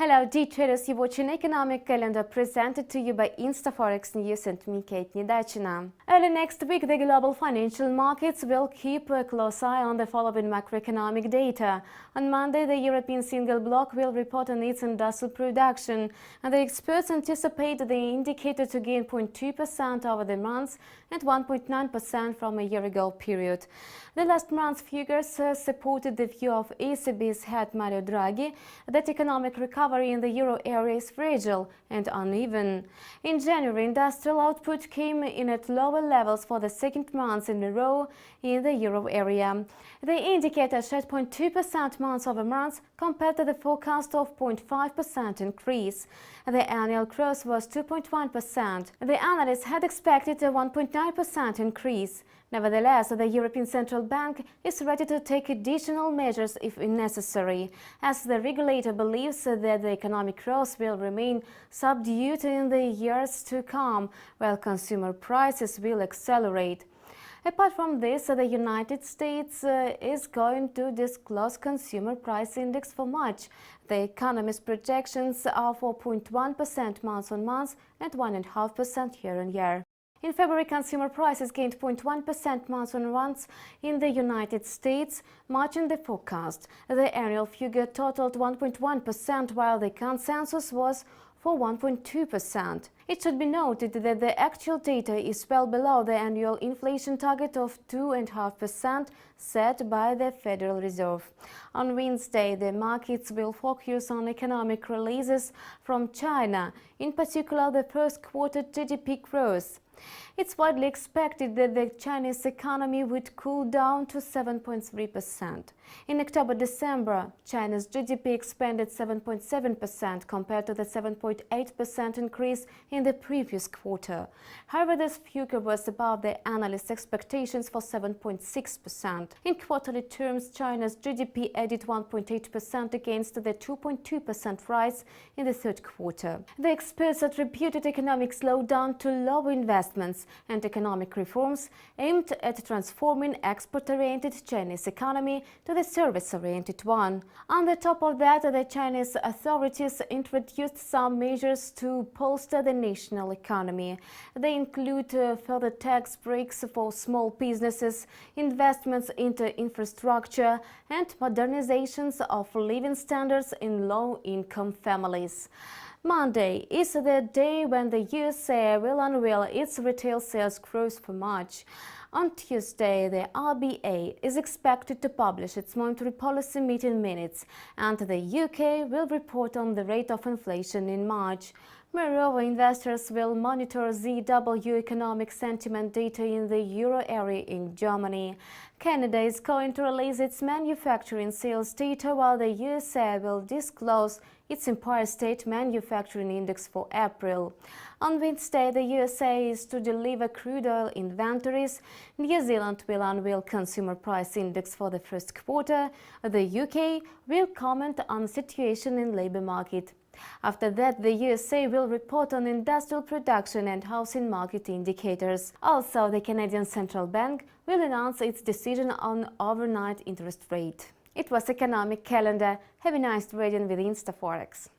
Hello, D-traders, you're watching Economic Calendar presented to you by Forex News and me, Kate Nidachina. Early next week, the global financial markets will keep a close eye on the following macroeconomic data. On Monday, the European single bloc will report on its industrial production, and the experts anticipate the indicator to gain 0.2% over the month and 1.9% from a year-ago period. The last month's figures supported the view of ECB's head Mario Draghi that economic recovery in the euro area is fragile and uneven. In January, industrial output came in at lower levels for the second month in a row in the euro area. The indicator showed 0.2% month-over-month compared to the forecast of 0.5% increase. The annual growth was 2.1%. The analysts had expected a 1.9% increase. Nevertheless, the European Central Bank is ready to take additional measures if necessary, as the regulator believes that the economic growth will remain subdued in the years to come, while consumer prices will accelerate. Apart from this, the United States is going to disclose consumer price index for March. The economist's projections are for 0.1% month-on-month and 1.5% year-on-year. In February, consumer prices gained 0.1% month-on-month in the United States, matching the forecast. The annual figure totaled 1.1%, while the consensus was for 1.2%. It should be noted that the actual data is well below the annual inflation target of 2.5% set by the Federal Reserve. On Wednesday, the markets will focus on economic releases from China, in particular the first quarter GDP growth. It's widely expected that the Chinese economy would cool down to 7.3%. In October-December, China's GDP expanded 7.7% compared to the 7.8% increase in the previous quarter. However, this figure was above the analysts' expectations for 7.6%. In quarterly terms, China's GDP added 1.8% against the 2.2% rise in the third quarter. The experts attributed economic slowdown to lower investments and economic reforms aimed at transforming export-oriented Chinese economy to the service-oriented one. On the top of that, the Chinese authorities introduced some measures to bolster the national economy. They include further tax breaks for small businesses, investments into infrastructure, and modernizations of living standards in low-income families. Monday is the day when the USA will unveil its retail sales growth for March. On Tuesday, the RBA is expected to publish its monetary policy meeting minutes, and the UK will report on the rate of inflation in March. Moreover, investors will monitor ZW economic sentiment data in the euro area in Germany. Canada is going to release its manufacturing sales data, while the USA will disclose its Empire State Manufacturing Index for April. On Wednesday, the USA is to deliver crude oil inventories. New Zealand will unveil Consumer Price Index for the first quarter. The UK will comment on the situation in labor market. After that, the USA will report on industrial production and housing market indicators. Also, the Canadian Central Bank will announce its decision on overnight interest rate. It was Economic Calendar. Have a nice trading with Forex.